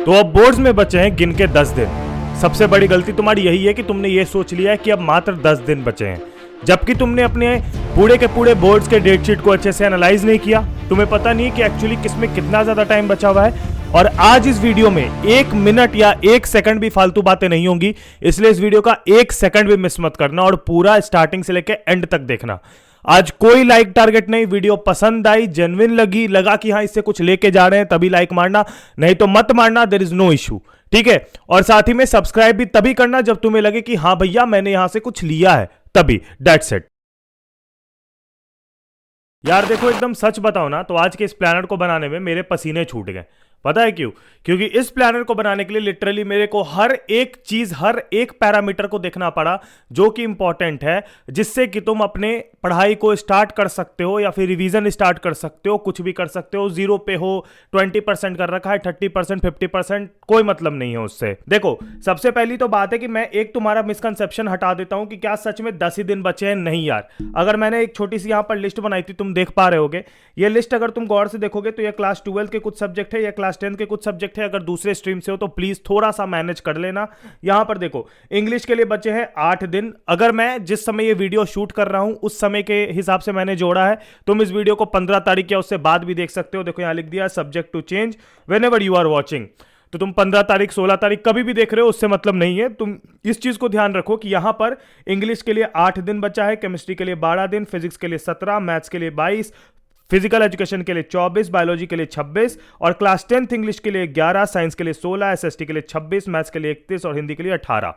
तो अब बोर्ड्स में बचे हैं गिन के 10 दिन। सबसे बड़ी गलती तुम्हारी यही है कि तुमने ये सोच लिया है कि अब मात्र 10 दिन बचे हैं, जबकि तुमने अपने पूरे के पूरे बोर्ड्स के डेट शीट को अच्छे से एनालाइज नहीं किया। तुम्हें पता नहीं कि एक्चुअली किसमें कितना ज्यादा टाइम बचा हुआ है। और आज इस वीडियो में 1 मिनट या 1 सेकंड भी फालतू बातें नहीं होंगी, इसलिए इस वीडियो का 1 सेकंड भी मिस मत करना और पूरा स्टार्टिंग से लेकर एंड तक देखना। आज कोई लाइक टारगेट नहीं, वीडियो पसंद आई, जेन्युइन लगा कि हाँ इससे कुछ लेके जा रहे हैं तभी लाइक मारना, नहीं तो मत मारना, देयर इज नो इशू। ठीक है, और साथ ही में सब्सक्राइब भी तभी करना जब तुम्हें लगे कि हाँ भैया मैंने यहां से कुछ लिया है, तभी। दैट्स इट यार। देखो एकदम सच बताओ ना, तो आज के इस प्लानर को बनाने में मेरे पसीने छूट गए। पता है क्यों? क्योंकि इस प्लानर को बनाने के लिए लिटरली मेरे को हर एक चीज, हर एक पैरामीटर को देखना पड़ा जो कि इंपॉर्टेंट है, जिससे कि तुम अपने पढ़ाई को स्टार्ट कर सकते हो या फिर रिवीजन स्टार्ट कर सकते हो, कुछ भी कर सकते हो। 0 पे हो, 20% कर रखा है, 30%, 50%, कोई मतलब नहीं है उससे। देखो सबसे पहली तो बात है कि मैं एक तुम्हारा मिसकंसेप्शन हटा देता हूं कि क्या सच में 10 ही दिन बचे हैं। नहीं यार, अगर मैंने एक छोटी सी यहां पर लिस्ट बनाई थी, तुम देख पा रहे होगे। ये लिस्ट अगर तुम गौर से देखोगे तो ये क्लास 12 के कुछ सब्जेक्ट है, या क्लास 10 के कुछ सब्जेक्ट है। अगर दूसरे स्ट्रीम से हो तो प्लीज थोड़ा सा मैनेज कर लेना। यहां पर देखो इंग्लिश के लिए बचे हैं 8 दिन। अगर मैं जिस समय ये वीडियो शूट कर रहा हूं उस समय के हिसाब से मैंने जोड़ा है। तुम इस वीडियो को 15 तारीख या उससे बाद भी देख सकते हो। देखो यहां लिख दिया subject to change whenever you are watching. तो तुम 15 तारीख, 16 तारीख कभी भी देख रहे हो, उससे मतलब नहीं है। तुम इस चीज को ध्यान रखो कि यहां पर इंग्लिश के लिए 8 दिन बचा है, केमिस्ट्री के लिए 12 दिन, फिजिक्स के लिए 17, मैथ्स के लिए 22, फिजिकल एजुकेशन के लिए 24, बायोलॉजी के लिए 26 और क्लास 10th इंग्लिश के लिए 11, साइंस के लिए 16, एसएसटी के लिए 26, मैथ्स के लिए 31 और हिंदी के लिए 18।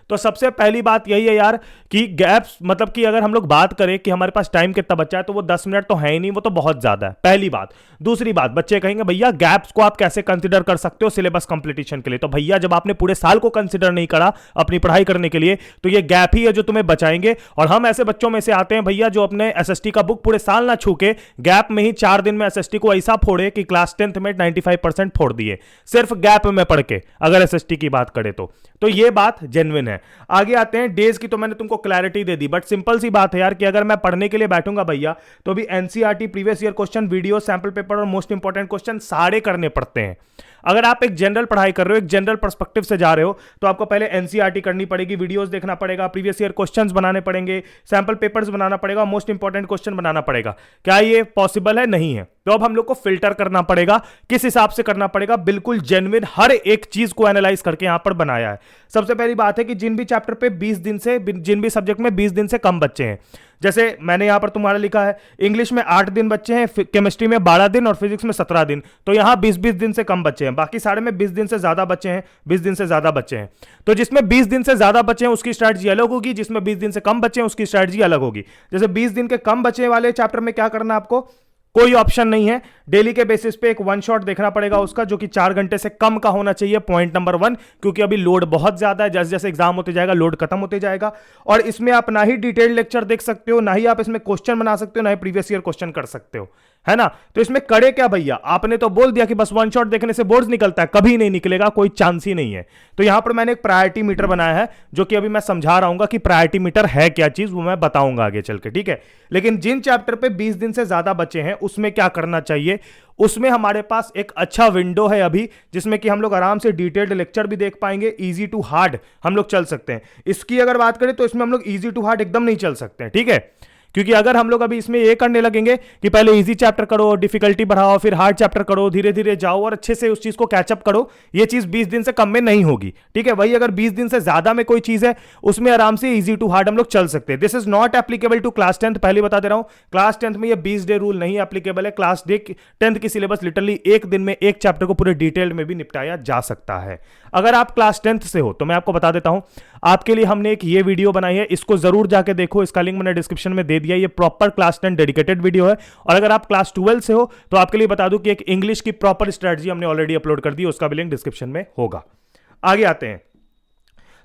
तो सबसे पहली बात यही है यार कि गैप्स, मतलब कि अगर हम लोग बात करें कि हमारे पास टाइम कितना बचा है, तो वो 10 मिनट तो है ही नहीं, वो तो बहुत ज्यादा है। पहली बात। दूसरी बात, बच्चे कहेंगे भैया गैप्स को आप कैसे कंसिडर कर सकते हो सिलेबस कंप्लीटेशन के लिए? तो भैया जब आपने पूरे साल को कंसिडर नहीं करा अपनी पढ़ाई करने के लिए, तो ये गैप ही है जो तुम्हें बचाएंगे। और हम ऐसे बच्चों में से आते हैं भैया जो अपने एसएसटी का बुक पूरे साल ना छू के गैप में ही 4 दिन में एसएसटी को ऐसा फोड़े कि क्लास 10th में 95% फोड़ दिए, सिर्फ गैप में पढ़ के, अगर एसएसटी की बात करें तो ये बात जेन्युइन है। आगे आते हैं डेज की, तो मैंने तुमको क्लैरिटी दे दी, बट सिंपल सी बात है यार कि अगर मैं पढ़ने के लिए बैठूंगा भैया तो भी NCERT, previous year question, video, sample paper और मोस्ट इंपॉर्टेंट क्वेश्चन सारे करने पड़ते हैं। अगर आप एक जनरल पढ़ाई कर रहे हो, एक जनरल पर्सपेक्टिव से जा रहे हो, तो आपको पहले एनसीईआरटी करनी पड़ेगी, वीडियोस देखना पड़ेगा, प्रीवियस ईयर क्वेश्चंस बनाने पड़ेंगे, सैंपल पेपर्स बनाना पड़ेगा, मोस्ट इंपॉर्टेंट क्वेश्चन बनाना पड़ेगा। क्या ये पॉसिबल है? नहीं है। तो अब हम लोग को फिल्टर करना पड़ेगा। किस हिसाब से करना पड़ेगा? बिल्कुल जेन्युइन हर एक चीज को एनालाइज करके यहां पर बनाया है। सबसे पहली बात है कि जिन भी चैप्टर पे 20 दिन से, जिन भी सब्जेक्ट में 20 दिन से कम बच्चे हैं, जैसे मैंने यहां पर तुम्हारा लिखा है इंग्लिश में 8 दिन बच्चे हैं, केमिस्ट्री में 12 दिन और फिजिक्स में 17 दिन, तो यहां 20-20 दिन से कम बच्चे हैं। बाकी सारे में 20 दिन से ज्यादा बच्चे हैं, 20 दिन से ज्यादा बच्चे हैं। तो जिसमें 20 दिन से ज्यादा बच्चे हैं उसकी स्ट्रैटेजी अलग होगी, जिसमें 20 दिन से कम बच्चे हैं उसकी स्ट्रैटेजी अलग होगी। जैसे 20 दिन के कम बचे वाले चैप्टर में क्या करना आपको? कोई ऑप्शन नहीं है, डेली के बेसिस पे एक वन शॉट देखना पड़ेगा उसका, जो कि 4 घंटे से कम का होना चाहिए। पॉइंट नंबर 1, क्योंकि अभी लोड बहुत ज्यादा है, जैसे जैसे एग्जाम होते जाएगा लोड खत्म होते जाएगा। और इसमें आप ना ही डिटेल्ड लेक्चर देख सकते हो, ना ही आप इसमें क्वेश्चन बना सकते हो, ना ही प्रीवियस ईयर क्वेश्चन कर सकते हो, है ना? तो इसमें करे क्या भैया? आपने तो बोल दिया कि बस वन शॉट देखने से बोर्ड्स निकलता है, कभी नहीं निकलेगा, कोई चांस ही नहीं है। तो यहां पर मैंने एक प्रायोरिटी मीटर बनाया है, जो कि अभी मैं समझा रहा हूं कि प्रायोरिटी मीटर है क्या चीज, वो मैं बताऊंगा आगे चल के, ठीक है? लेकिन जिन चैप्टर पे 20 दिन से ज्यादा बचे हैं उसमें क्या करना चाहिए? उसमें हमारे पास एक अच्छा विंडो है अभी, जिसमें कि हम लोग आराम से डिटेल्ड लेक्चर भी देख पाएंगे। इजी टू हार्ड हम लोग चल सकते हैं। इसकी अगर बात करें तो इसमें हम लोग इजी टू हार्ड एकदम नहीं चल सकते हैं, ठीक है? क्योंकि अगर हम लोग अभी इसमें ये करने लगेंगे कि पहले इजी चैप्टर करो, डिफिकल्टी बढ़ाओ, फिर हार्ड चैप्टर करो, धीरे धीरे जाओ और अच्छे से उस चीज को कैचअप करो, ये चीज 20 दिन से कम में नहीं होगी, ठीक है? वही अगर 20 दिन से ज्यादा में कोई चीज है उसमें आराम से इजी टू हार्ड हम लोग चल सकते हैं। This is not applicable to class 10th, पहले बता दे रहा हूं। क्लास 10th में ये 20 डे रूल नहीं एप्लीकेबल है। क्लास 10th की सिलेबस लिटरली एक दिन में एक चैप्टर को पूरे डिटेल में भी निपटाया जा सकता है। अगर आप क्लास 10th से हो तो मैं आपको बता देता हूं, आपके लिए हमने एक ये वीडियो बनाई है, इसको जरूर जाके देखो, इसका लिंक मैंने डिस्क्रिप्शन में दे दिया। ये प्रॉपर क्लास 10 डेडिकेटेड वीडियो है। और अगर आप क्लास 12 से हो तो आपके लिए बता दूं कि एक इंग्लिश की प्रॉपर स्ट्रेटजी हमने ऑलरेडी अपलोड कर दी, उसका भी लिंक डिस्क्रिप्शन में होगा। आगे आते हैं।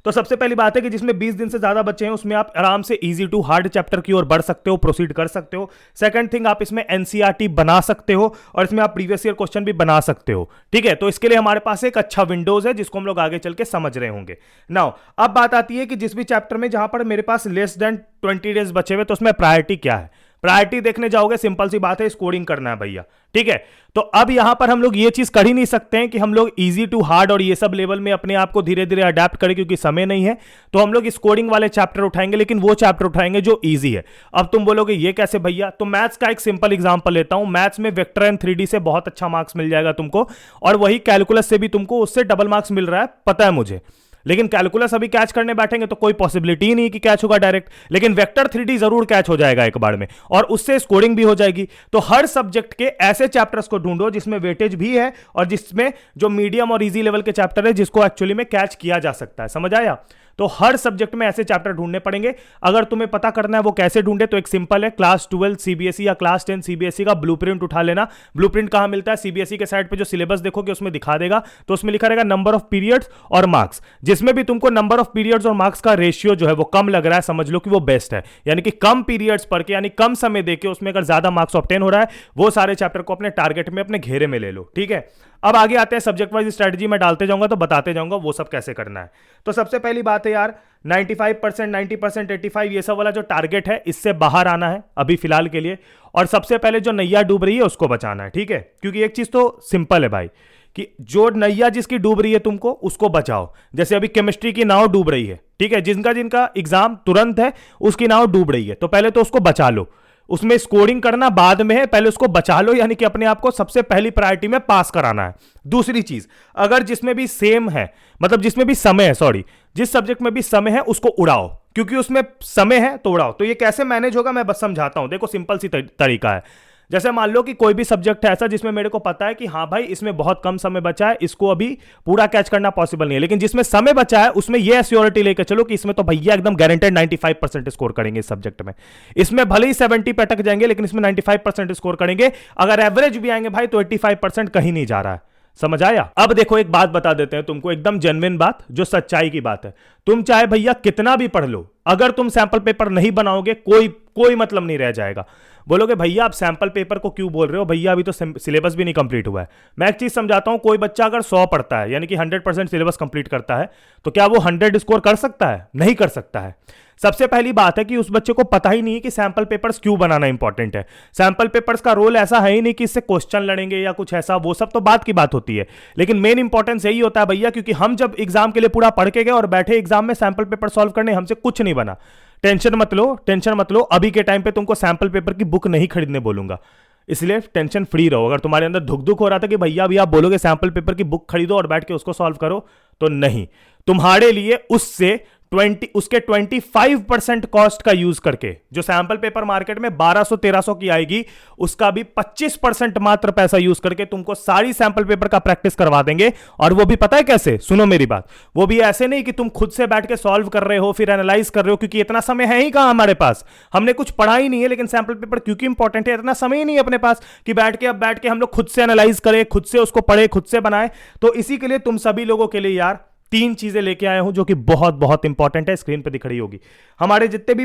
तो सबसे पहली बात है कि जिसमें 20 दिन से ज्यादा बच्चे हैं उसमें आप आराम से इजी टू हार्ड चैप्टर की ओर बढ़ सकते हो, प्रोसीड कर सकते हो। सेकंड थिंग, आप इसमें एनसीईआरटी बना सकते हो और इसमें आप प्रीवियस ईयर क्वेश्चन भी बना सकते हो, ठीक है? तो इसके लिए हमारे पास एक अच्छा विंडोज है जिसको हम लोग आगे चल के समझ रहे होंगे। नाउ अब बात आती है कि जिस भी चैप्टर में जहां पर मेरे पास लेस देन 20 डेज बचे हुए, तो उसमें प्रायोरिटी क्या है? प्रायोरिटी देखने जाओगे, सिंपल सी बात है, स्कोरिंग करना है भैया, ठीक है। तो अब यहां पर हम लोग ये चीज कर ही नहीं सकते हैं कि हम लोग इजी टू हार्ड और ये सब लेवल में अपने आप को धीरे धीरे अडेप्ट करें, क्योंकि समय नहीं है। तो हम लोग स्कोरिंग वाले चैप्टर उठाएंगे, लेकिन वो चैप्टर उठाएंगे जो इजी है। अब तुम बोलोगे ये कैसे भैया, तो मैथ्स का एक सिंपल एग्जांपल लेता हूं। मैथ्स में वेक्टर एंड 3D से बहुत अच्छा मार्क्स मिल जाएगा तुमको, और वही कैलकुलस से भी तुमको उससे डबल मार्क्स मिल रहा है, पता है मुझे। लेकिन कैलकुलस अभी कैच करने बैठेंगे तो कोई पॉसिबिलिटी ही नहीं कि कैच होगा डायरेक्ट, लेकिन वेक्टर 3D जरूर कैच हो जाएगा एक बार में, और उससे स्कोरिंग भी हो जाएगी। तो हर सब्जेक्ट के ऐसे चैप्टर्स को ढूंढो जिसमें वेटेज भी है और जिसमें जो मीडियम और इजी लेवल के चैप्टर है जिसको एक्चुअली में कैच किया जा सकता है। समझ आया? तो हर सब्जेक्ट में ऐसे चैप्टर ढूंढने पड़ेंगे। अगर तुम्हें पता करना है वो कैसे ढूंढे, तो एक सिंपल है, क्लास 12 सीबीएसई या क्लास 10 सीबीएसई का ब्लूप्रिंट उठा लेना। ब्लूप्रिंट कहां मिलता है? सीबीएसई के साइट पे जो सिलेबस देखोगे उसमें दिखा देगा, तो उसमें लिखा रहेगा नंबर ऑफ पीरियड्स और मार्क्स। जिसमें भी तुमको नंबर ऑफ पीरियड्स और मार्क्स का रेशियो जो है वो कम लग रहा है, समझ लो कि वो बेस्ट है। यानी कि कम पीरियड्स पढ़ के, यानी कम समय देके उसमें अगर ज्यादा मार्क्स ऑब्टेन हो रहा है, वो सारे चैप्टर को अपने टारगेट में, अपने घेरे में ले लो, ठीक है। अब आगे आते हैं, सब्जेक्ट वाइज स्ट्रेटजी में डालते जाऊंगा तो बताते जाऊंगा वो सब कैसे करना है। तो सबसे पहली बात है यार, 95%, 90%, 85 ये सब वाला जो टारगेट है, इससे बाहर आना है अभी फिलहाल के लिए। और सबसे पहले जो नैया डूब रही है उसको बचाना है, ठीक है। क्योंकि एक चीज तो सिंपल है भाई, कि जो नैया जिसकी डूब रही है तुमको उसको बचाओ। जैसे अभी केमिस्ट्री की नाव डूब रही है, ठीक है, जिनका जिनका एग्जाम तुरंत है उसकी नाव डूब रही है, तो पहले तो उसको बचा लो। उसमें स्कोरिंग करना बाद में है, पहले उसको बचा लो, यानी कि अपने आप को सबसे पहली प्रायोरिटी में पास कराना है। दूसरी चीज, अगर जिसमें भी सेम है, मतलब जिसमें भी समय है, सॉरी, जिस सब्जेक्ट में भी समय है उसको उड़ाओ, क्योंकि उसमें समय है तो उड़ाओ। तो ये कैसे मैनेज होगा मैं बस समझाता हूं, देखो सिंपल सी तरीका है। जैसे मान लो कि कोई भी सब्जेक्ट है ऐसा जिसमें मेरे को पता है कि हाँ भाई इसमें बहुत कम समय बचा है, इसको अभी पूरा कैच करना पॉसिबल नहीं है, लेकिन जिसमें समय बचा है उसमें यह एश्योरिटी लेकर चलो कि इसमें तो भैया एकदम गारंटेड 95% स्कोर करेंगे इस सब्जेक्ट में। इसमें भले ही 70 पे अटक जाएंगे, लेकिन इसमें 95% स्कोर करेंगे। अगर एवरेज भी आएंगे भाई तो 85% कहीं नहीं जा रहा है। समझ आया? अब देखो एक बात बता देते हैं तुमको, एकदम जेन्युइन बात, जो सच्चाई की बात है। तुम चाहे भैया कितना भी पढ़ लो, अगर तुम सैंपल पेपर नहीं बनाओगे कोई मतलब नहीं रह जाएगा। बोलोगे भैया आप सैंपल पेपर को क्यों बोल रहे हो, भैया अभी तो सिलेबस भी नहीं कंप्लीट हुआ है। मैं एक चीज समझाता हूं, कोई बच्चा अगर 100 पढ़ता है, यानी कि 100% सिलेबस कंप्लीट करता है, तो क्या वो 100 स्कोर कर सकता है? नहीं कर सकता है। सबसे पहली बात है कि उस बच्चे को पता ही नहीं है कि सैंपल पेपर्स क्यों बनाना इंपॉर्टेंट है। सैंपल पेपर्स का रोल ऐसा है ही नहीं कि इससे क्वेश्चन लड़ेंगे या कुछ ऐसा, वो सब तो बात की बात होती है, लेकिन मेन इंपॉर्टेंस यही होता है भैया, क्योंकि हम जब एग्जाम के लिए पूरा पढ़ के गए और बैठे एग्जाम में सैंपल पेपर सॉल्व करने, हमसे कुछ नहीं बना। टेंशन मत लो, टेंशन मत लो, अभी के टाइम पे तुमको सैंपल पेपर की बुक नहीं खरीदने बोलूंगा, इसलिए टेंशन फ्री रहो। अगर तुम्हारे अंदर धुक धुक हो रहा था कि भैया अभी आप बोलोगे सैंपल पेपर की बुक खरीदो और बैठ के उसको सॉल्व करो, तो नहीं, तुम्हारे लिए उसके 25% कॉस्ट का यूज करके, जो सैंपल पेपर मार्केट में 1200-1300 की आएगी, उसका भी 25% मात्र पैसा यूज करके तुमको सारी सैंपल पेपर का प्रैक्टिस करवा देंगे। और वो भी पता है कैसे? सुनो मेरी बात, वो भी ऐसे नहीं कि तुम खुद से बैठ के सॉल्व कर रहे हो फिर एनालाइज कर रहे हो, क्योंकि इतना समय है ही कहां हमारे पास, हमने कुछ पढ़ा ही नहीं है। लेकिन सैंपल पेपर क्योंकि इंपॉर्टेंट है, इतना समय ही नहीं है अपने पास कि बैठ के हम लोग खुद से एनालाइज करें, खुद से उसको पढ़े, खुद से बनाए। तो इसी के लिए तुम सभी लोगों के लिए यार 3 चीजें लेके आया हूं जो कि बहुत बहुत इंपॉर्टेंट है, स्क्रीन पे दिख रही होगी। हमारे जितने भी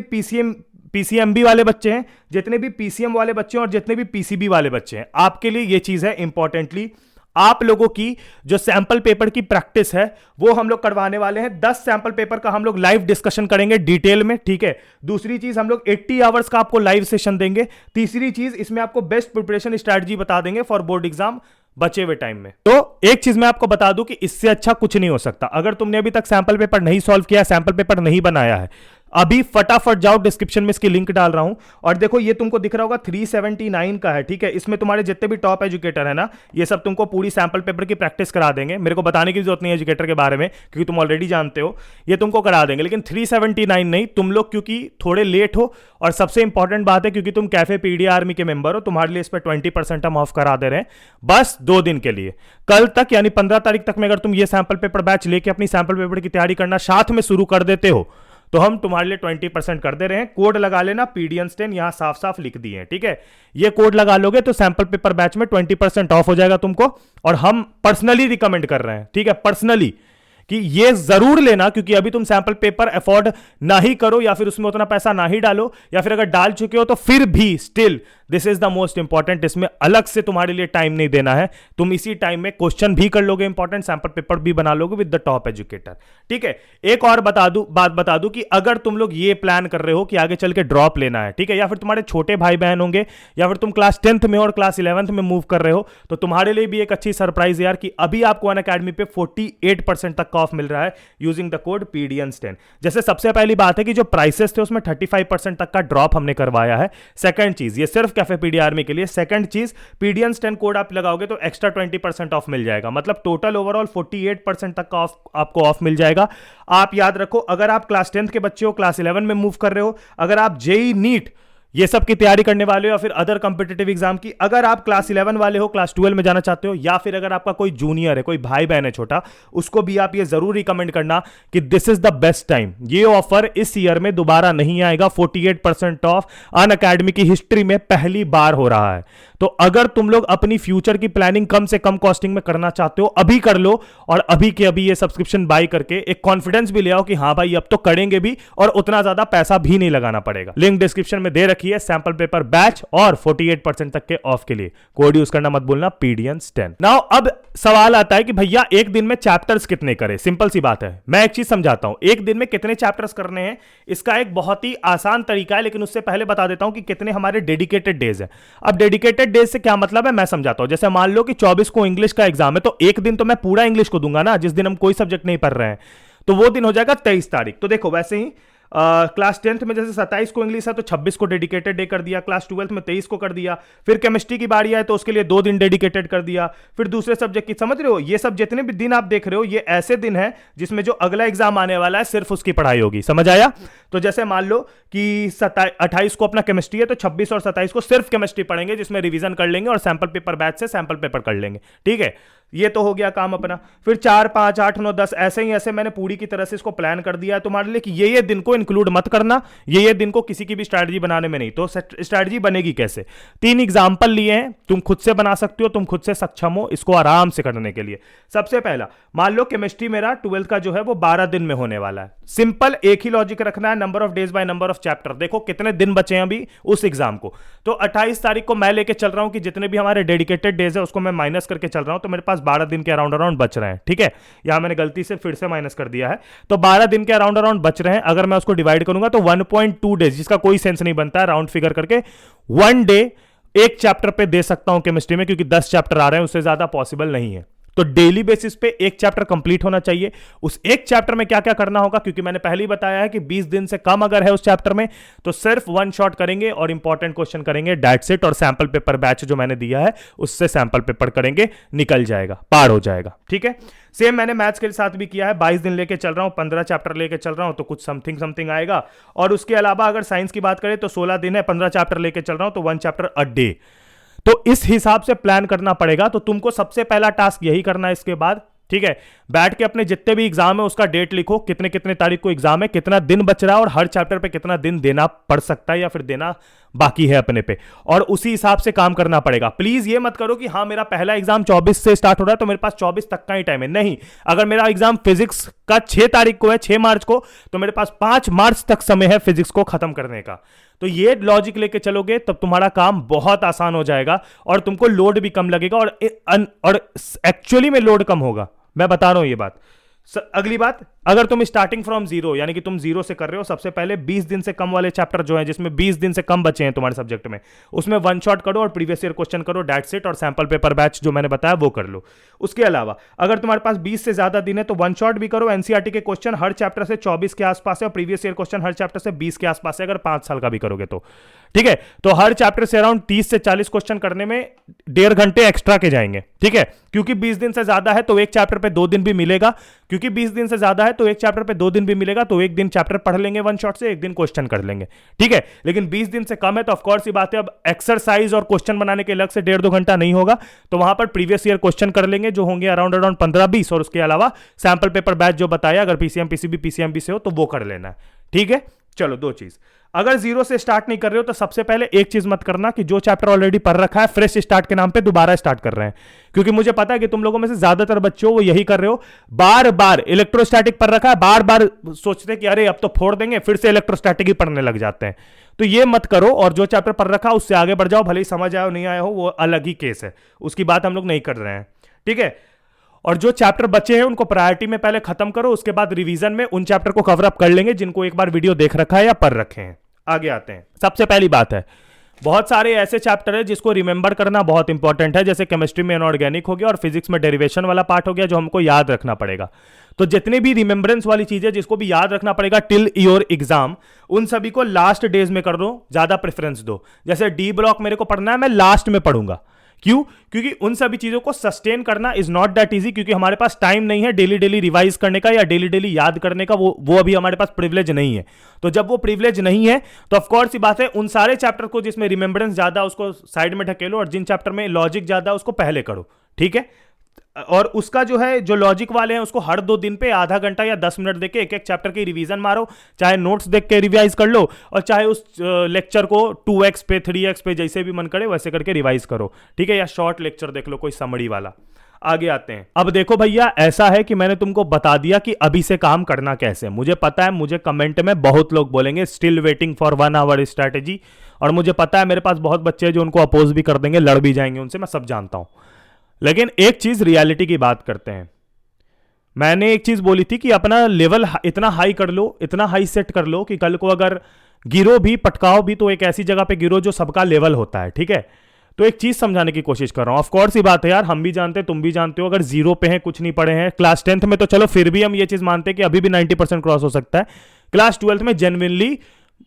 पीसीएमबी वाले बच्चे हैं, जितने भी पीसीएम वाले बच्चे हैं और जितने भी पीसीबी वाले बच्चे हैं, आपके लिए यह चीज है इंपॉर्टेंटली, आप लोगों की जो सैंपल पेपर की प्रैक्टिस है वो हम लोग करवाने वाले हैं। 10 सैंपल पेपर का हम लोग लाइव डिस्कशन करेंगे डिटेल में, ठीक है। दूसरी चीज, हम लोग 80 आवर्स का आपको लाइव सेशन देंगे। तीसरी चीज, इसमें आपको बेस्ट प्रिपरेशन स्ट्रैटेजी बता देंगे फॉर बोर्ड एग्जाम बचे हुए टाइम में। तो एक चीज मैं आपको बता दूं कि इससे अच्छा कुछ नहीं हो सकता। अगर तुमने अभी तक सैंपल पेपर नहीं सॉल्व किया, सैंपल पेपर नहीं बनाया है, अभी फटाफट जाओ, डिस्क्रिप्शन में इसकी लिंक डाल रहा हूं। और देखो ये तुमको दिख रहा होगा 379 का है, ठीक है। इसमें तुम्हारे जितने भी टॉप एजुकेटर है ना, ये सब तुमको पूरी सैंपल पेपर की प्रैक्टिस करा देंगे। मेरे को बताने की जरूरत नहीं है एजुकेटर के बारे में, क्योंकि तुम ऑलरेडी जानते हो, ये तुमको करा देंगे। लेकिन 379 नहीं, तुम लोग क्योंकि थोड़े लेट हो, और सबसे इंपॉर्टेंट बात है क्योंकि तुम कैफे पीडिया आर्मी के मेंबर हो, तुम्हारे लिए इस पर 20% हम ऑफ करा दे रहे हैं, बस 2 दिन के लिए। कल तक यानी 15 तारीख तक में अगर तुम ये सैंपल पेपर बैच लेके अपनी सैंपल पेपर की तैयारी करना साथ में शुरू कर देते हो, तो हम तुम्हारे लिए 20% कर दे रहे हैं। कोड लगा लेना PDN10, यहां साफ साफ लिख दिए हैं, ठीक है। ये कोड लगा लोगे तो सैंपल पेपर बैच में 20% ऑफ हो जाएगा तुमको। और हम पर्सनली रिकमेंड कर रहे हैं, ठीक है, पर्सनली, कि ये जरूर लेना, क्योंकि अभी तुम सैंपल पेपर अफोर्ड ना ही करो, या फिर उसमें उतना पैसा ना ही डालो, या फिर अगर डाल चुके हो तो फिर भी still this is the most important. इसमें अलग से तुम्हारे लिए टाइम नहीं देना है, तुम इसी टाइम में क्वेश्चन भी कर लोगे इंपॉर्टेंट, सैंपल पेपर भी बना लोगे विद द टॉप एजुकेटर। ठीक है, एक और बात बता दूं कि अगर तुम लोग ये प्लान कर रहे हो कि आगे चल के ड्रॉप लेना है, ठीक है, या फिर तुम्हारे छोटे भाई बहन होंगे, या फिर तुम क्लास 10th में और क्लास 11th में मूव कर रहे हो, तो तुम्हारे लिए भी एक अच्छी सरप्राइज यार कि अभी आपको अनअकैडमी पे 48% तक का ऑफ मिल रहा है यूजिंग द कोड PDNS10। जैसे सबसे पहली बात है कि जो प्राइसेस थे उसमें 35% तक का ड्रॉप हमने करवाया है। सेकंड चीज, ये सिर्फ कैफेपीडिया आर्मी के लिए। सेकंड चीज, PDNS10 कोड आप लगाओगे तो एक्स्ट्रा 20% ऑफ मिल जाएगा, मतलब टोटल ओवरऑल 48% तक का आपको ऑफ मिल जाएगा। आप याद रखो, अगर आप क्लास 10th के बच्चे हो, क्लास 11 में मूव कर रहे हो, अगर आप जेई नीट ये सब की तैयारी करने वाले हो, या फिर अदर कॉम्पिटिटिव एग्जाम की, अगर आप क्लास 11 वाले हो, क्लास 12 में जाना चाहते हो, या फिर अगर आपका कोई जूनियर है, कोई भाई बहन है छोटा, उसको भी आप ये जरूर रिकमेंड करना कि this is the best time. ये ऑफर इस ईयर में दोबारा नहीं आएगा। 48% ऑफ अनअकैडमी की हिस्ट्री में पहली बार हो रहा है। तो अगर तुम लोग अपनी फ्यूचर की प्लानिंग कम से कम कॉस्टिंग में करना चाहते हो, अभी कर लो, और अभी के अभी ये सब्सक्रिप्शन बाय करके एक कॉन्फिडेंस भी ले आओ कि हाँ भाई अब तो करेंगे भी, और उतना ज्यादा पैसा भी नहीं लगाना पड़ेगा। लिंक डिस्क्रिप्शन में दे रखी है सैंपल पेपर बैच और 48% तक के ऑफ के लिए। कोड यूज करना मत भूलना, PDNS10। नाउ अब सवाल आता है कि भैया एक दिन में चैप्टर्स कितने करें। सिंपल सी बात है, मैं एक चीज समझाता हूं, एक दिन में कितने चैप्टर्स करने हैं इसका एक बहुत ही आसान तरीका है, लेकिन उससे पहले बता देता हूं कि कितने हमारे डेडिकेटेड डेज है। अब डेडिकेटेड डेज से क्या मतलब है मैं समझाता हूं। जैसे मान लो कि 24 को इंग्लिश का एग्जाम है, तो एक दिन तो मैं पूरा इंग्लिश को दूंगा ना, जिस दिन हम कोई सब्जेक्ट नहीं पढ़ रहे हैं, तो वो दिन हो जाएगा 23 तारीख। तो देखो वैसे ही क्लास 10th में जैसे 27 को इंग्लिश है तो 26 को डेडिकेटेड डे कर दिया, क्लास 12th में 23 को कर दिया, फिर केमिस्ट्री की बारी आए तो उसके लिए 2 दिन डेडिकेटेड कर दिया, फिर दूसरे सब्जेक्ट की, समझ रहे हो। ये सब जितने भी दिन आप देख रहे हो ये ऐसे दिन है जिसमें जो अगला एग्जाम आने वाला है सिर्फ उसकी पढ़ाई होगी, समझ आया। तो जैसे मान लो कि 28 को अपना केमिस्ट्री है तो 26 और 27 को सिर्फ केमिस्ट्री पढ़ेंगे, जिसमें रिवीजन कर लेंगे और सैंपल पेपर बैच से सैंपल पेपर कर लेंगे। ठीक है, ये तो हो गया काम अपना। फिर 4, 5, 8, 9, 10 ऐसे मैंने पूरी की तरह से इसको प्लान कर दिया है तुम्हारे लिए कि ये दिन को इंक्लूड मत करना, ये दिन को किसी की भी स्ट्रैटेजी बनाने में नहीं। तो स्ट्रैटेजी बनेगी कैसे, 3 एग्जाम्पल लिए हैं, तुम खुद से बना सकते हो, तुम खुद से सक्षम हो इसको आराम से करने के लिए। सबसे पहला, मान लो केमिस्ट्री मेरा 12th का जो है वो 12 दिन में होने वाला है। सिंपल एक ही लॉजिक रखना है, number of days by number of chapter. देखो कितने दिन बचे हैं अभी उस एग्जाम को। तो 28 तारीख को मैं लेके चल रहा हूं कि जितने भी हमारे डेडिकेटेड डेज है उसको मैं माइनस करके चल रहा हूं, तो मेरे पास 12 दिन के अराउंड बच रहे हैं। ठीक है, यहां मैंने गलती से फिर से माइनस कर दिया है, तो 12 दिन के अराउंड बच रहे हैं। अगर मैं उसको डिवाइड करूंगा तो 1.2 डेज, जिसका कोई सेंस नहीं बनता है राउंड फिगर करके, 1 डे एक चैप्टर पे दे सकता हूं केमिस्ट्री में, क्योंकि 10 चैप्टर आ रहे हैं, उससे ज्यादा पॉसिबल नहीं है। तो डेली बेसिस पे एक चैप्टर कंप्लीट होना चाहिए। उस एक चैप्टर में क्या क्या करना होगा, क्योंकि मैंने पहले ही बताया है कि 20 दिन से कम अगर है उस चैप्टर में तो सिर्फ 1 शॉट करेंगे और इंपॉर्टेंट क्वेश्चन करेंगे, दैट्स इट। और सैंपल पेपर बैच जो मैंने दिया है उससे सैंपल पेपर करेंगे, निकल जाएगा, पार हो जाएगा। ठीक है, सेम मैंने मैथ्स के साथ भी किया है। 22 दिन लेके चल रहा हूं, 15 चैप्टर लेके चल रहा हूं, तो कुछ समथिंग आएगा। और उसके अलावा अगर साइंस की बात करें तो 16 दिन है, 15 चैप्टर लेके चल रहा हूं, तो 1 चैप्टर अ डे। तो इस हिसाब से प्लान करना पड़ेगा। तो तुमको सबसे पहला टास्क यही करना है इसके बाद। ठीक है, बैठ के अपने जितने भी एग्जाम है उसका डेट लिखो, कितने कितने तारीख को एग्जाम है, कितना दिन बच रहा है और हर चैप्टर पे कितना दिन देना पड़ सकता है या फिर देना बाकी है अपने पे, और उसी हिसाब से काम करना पड़ेगा। प्लीज ये मत करो कि हाँ मेरा पहला एग्जाम 24 से स्टार्ट हो रहा है तो मेरे पास 24 तक का ही टाइम है। नहीं, अगर मेरा एग्जाम फिजिक्स का 6 तारीख को है, 6 मार्च को, तो मेरे पास 5 मार्च तक समय है फिजिक्स को खत्म करने का। तो ये लॉजिक लेके चलोगे तब तुम्हारा काम बहुत आसान हो जाएगा और तुमको लोड भी कम लगेगा, और एक्चुअली में लोड कम होगा। मैं बता रहा हूं ये बात। अगली बात, अगर तुम स्टार्टिंग फ्रॉम 0 यानी कि तुम 0 से कर रहे हो, सबसे पहले 20 दिन से कम वाले चैप्टर जो हैं, जिसमें 20 दिन से कम बचे हैं तुम्हारे सब्जेक्ट में, उसमें 1 शॉट करो और प्रीवियस ईयर क्वेश्चन करो, दैट्स इट। और सैंपल पेपर बैच जो मैंने बताया वो कर लो। उसके अलावा अगर तुम्हारे पास 20 से ज्यादा दिन है तो 1 शॉट भी करो। एनसीईआरटी के क्वेश्चन हर चैप्टर से 24 के आसपास है और प्रीवियस ईयर क्वेश्चन हर चैप्टर से 20 के आसपास है, अगर 5 साल का भी करोगे तो। ठीक है, तो हर चैप्टर से अराउंड 30 से 40 क्वेश्चन करने में 1.5 घंटे एक्स्ट्रा के जाएंगे। ठीक है, क्योंकि 20 दिन से ज्यादा है तो एक चैप्टर पे 2 दिन भी मिलेगा, क्योंकि 20 दिन से ज्यादा है तो एक चैप्टर पे 2 दिन भी मिलेगा, तो एक दिन चैप्टर पढ़ लेंगे 1 शॉट से, एक दिन क्वेश्चन कर लेंगे। ठीक है, लेकिन 20 दिन से कम है तो ऑफकोर्स ये बात है, अब एक्सरसाइज और क्वेश्चन बनाने के अलग से 1.5-2 घंटा नहीं होगा, तो वहां पर प्रीवियस ईयर क्वेश्चन कर लेंगे जो होंगे अराउंड 15-20, और उसके अलावा सैंपल पेपर बैच जो बताया, अगर पीसीएम पीसीबी पीसीएमबी से हो तो वो कर लेना है। ठीक है, चलो 2 चीज। अगर जीरो से स्टार्ट नहीं कर रहे हो तो सबसे पहले एक चीज मत करना कि जो चैप्टर ऑलरेडी पढ़ रखा है फ्रेश स्टार्ट के नाम पे दोबारा स्टार्ट कर रहे हैं, क्योंकि मुझे पता है कि तुम लोगों में से ज्यादातर बच्चों वो यही कर रहे हो, बार बार इलेक्ट्रोस्टैटिक पढ़ रखा है, बार बार सोचते हैं कि अरे अब तो फोड़ देंगे, फिर से इलेक्ट्रोस्टैटिक ही पढ़ने लग जाते हैं। तो ये मत करो, और जो चैप्टर पढ़ रखा है उससे आगे बढ़ जाओ, भले ही समझ आया हो नहीं आया हो वो अलग ही केस है, उसकी बात हम लोग नहीं कर रहे हैं, ठीक है। और जो चैप्टर बचे हैं उनको प्रायोरिटी में पहले खत्म करो, उसके बाद रिवीजन में उन चैप्टर को कवर अप कर लेंगे जिनको एक बार वीडियो देख रखा है या पढ़ रखे हैं। आगे आते हैं। सबसे पहली बात है, बहुत सारे ऐसे चैप्टर है जिसको रिमेंबर करना बहुत इंपॉर्टेंट है, जैसे केमिस्ट्री में इनऑर्गेनिक हो गया और फिजिक्स में डेरिवेशन वाला पार्ट हो गया जो हमको याद रखना पड़ेगा। तो जितनी भी रिमेंबरेंस वाली चीजें जिसको भी याद रखना पड़ेगा टिल योर एग्जाम, उन सभी को लास्ट डेज में कर दो, ज्यादा प्रेफरेंस दो। जैसे डी ब्लॉक मेरे को पढ़ना है, मैं लास्ट में पढ़ूंगा। क्यों? क्योंकि उन सभी चीजों को सस्टेन करना इज नॉट दैट इजी, क्योंकि हमारे पास टाइम नहीं है डेली डेली रिवाइज करने का या डेली डेली याद करने का, वो अभी हमारे पास प्रिविलेज नहीं है। तो जब वो प्रिविलेज नहीं है तो ऑफ कोर्स ही बात है, उन सारे चैप्टर को जिसमें रिमेंबरेंस ज्यादा उसको साइड में ढकेलो, और जिन चैप्टर में लॉजिक ज्यादा उसको पहले करो, ठीक है। और उसका जो है, जो लॉजिक वाले हैं उसको हर 2 दिन पे आधा घंटा या 10 मिनट देके एक एक चैप्टर की रिवीजन मारो, चाहे नोट्स देख के रिवाइज कर लो, और चाहे उस लेक्चर को 2x पे 3x पे जैसे भी मन करे वैसे करके रिवाइज करो, ठीक है, या शॉर्ट लेक्चर देख लो कोई समरी वाला। आगे आते हैं। अब देखो भैया, ऐसा है कि मैंने तुमको बता दिया कि अभी से काम करना कैसे। मुझे पता है, मुझे कमेंट में बहुत लोग बोलेंगे still waiting for 1 hour strategy, और मुझे पता है मेरे पास बहुत बच्चे हैं जो उनको अपोज भी कर देंगे, लड़ भी जाएंगे उनसे, मैं सब जानता हूं। लेकिन एक चीज रियलिटी की बात करते हैं। मैंने एक चीज बोली थी कि अपना लेवल इतना हाई कर लो, इतना हाई सेट कर लो कि कल को अगर गिरो भी, पटकाओ भी, तो एक ऐसी जगह पे गिरो जो सबका लेवल होता है, ठीक है। तो एक चीज समझाने की कोशिश कर रहा हूं। ऑफ कोर्स ही बात है यार, हम भी जानते हैं, तुम भी जानते हो, अगर जीरो पे हैं, कुछ नहीं पढ़े हैं, क्लास 10th में तो चलो फिर भी हम ये चीज मानते हैं कि अभी भी 90% क्रॉस हो सकता है। क्लास 12th में जेन्युइनली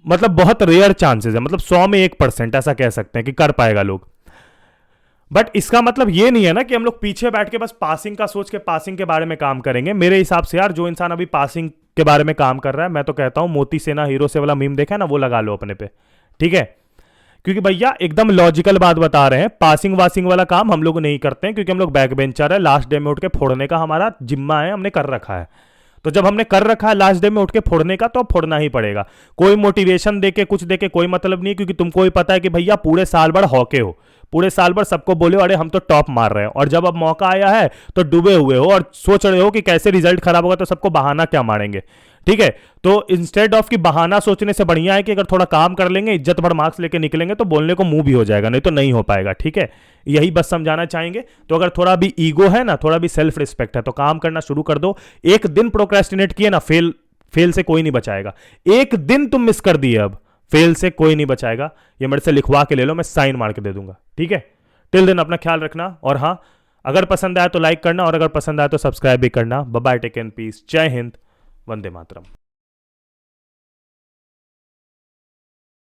मतलब बहुत रेयर चांसेस है, मतलब 100 में 1% ऐसा कह सकते हैं कि कर पाएगा लोग। बट इसका मतलब ये नहीं है ना कि हम लोग पीछे बैठ के बस पासिंग का सोच के पासिंग के बारे में काम करेंगे। मेरे हिसाब से यार, जो इंसान अभी पासिंग के बारे में काम कर रहा है, मैं तो कहता हूं मोती सेना हीरो से वाला मीम देखा है ना, वो लगा लो अपने पे, ठीक है। क्योंकि भैया एकदम लॉजिकल बात बता रहे हैं, पासिंग वासिंग वाला काम हम लोग नहीं करते हैं, क्योंकि हम लोग बैक बेंचर है, लास्ट डे में उठ के फोड़ने का हमारा जिम्मा है, हमने कर रखा है। तो जब हमने कर रखा है लास्ट डे में उठ के फोड़ने का, तो अब फोड़ना ही पड़ेगा। कोई मोटिवेशन देके कुछ देके कोई मतलब नहीं, क्योंकि तुमको ही पता है कि भैया पूरे साल भर हॉके हो, पूरे साल भर सबको बोले अरे हम तो टॉप मार रहे हैं, और जब अब मौका आया है तो डूबे हुए हो और सोच रहे हो कि कैसे रिजल्ट खराब होगा, तो सबको बहाना क्या मारेंगे, ठीक है। तो इंस्टेड ऑफ कि बहाना सोचने से बढ़िया है कि अगर थोड़ा काम कर लेंगे, इज्जत भर मार्क्स लेके निकलेंगे, तो बोलने को मुंह भी हो जाएगा, नहीं तो नहीं हो पाएगा, ठीक है। यही बस समझाना चाहेंगे। तो अगर थोड़ा भी ईगो है ना, थोड़ा भी सेल्फ रिस्पेक्ट है, तो काम करना शुरू कर दो। एक दिन प्रोक्रेस्टिनेट किए ना, फेल से कोई नहीं बचाएगा। एक दिन तुम मिस कर दिए, अब फेल से कोई नहीं बचाएगा। ये मेरे से लिखवा के ले लो, मैं साइन मार के दे दूंगा, ठीक है। टिल दिन अपना ख्याल रखना, और हाँ, अगर पसंद आया तो लाइक करना, और अगर पसंद आया तो सब्सक्राइब भी करना। Bye bye, take and peace, जय हिंद, वंदे मातरम।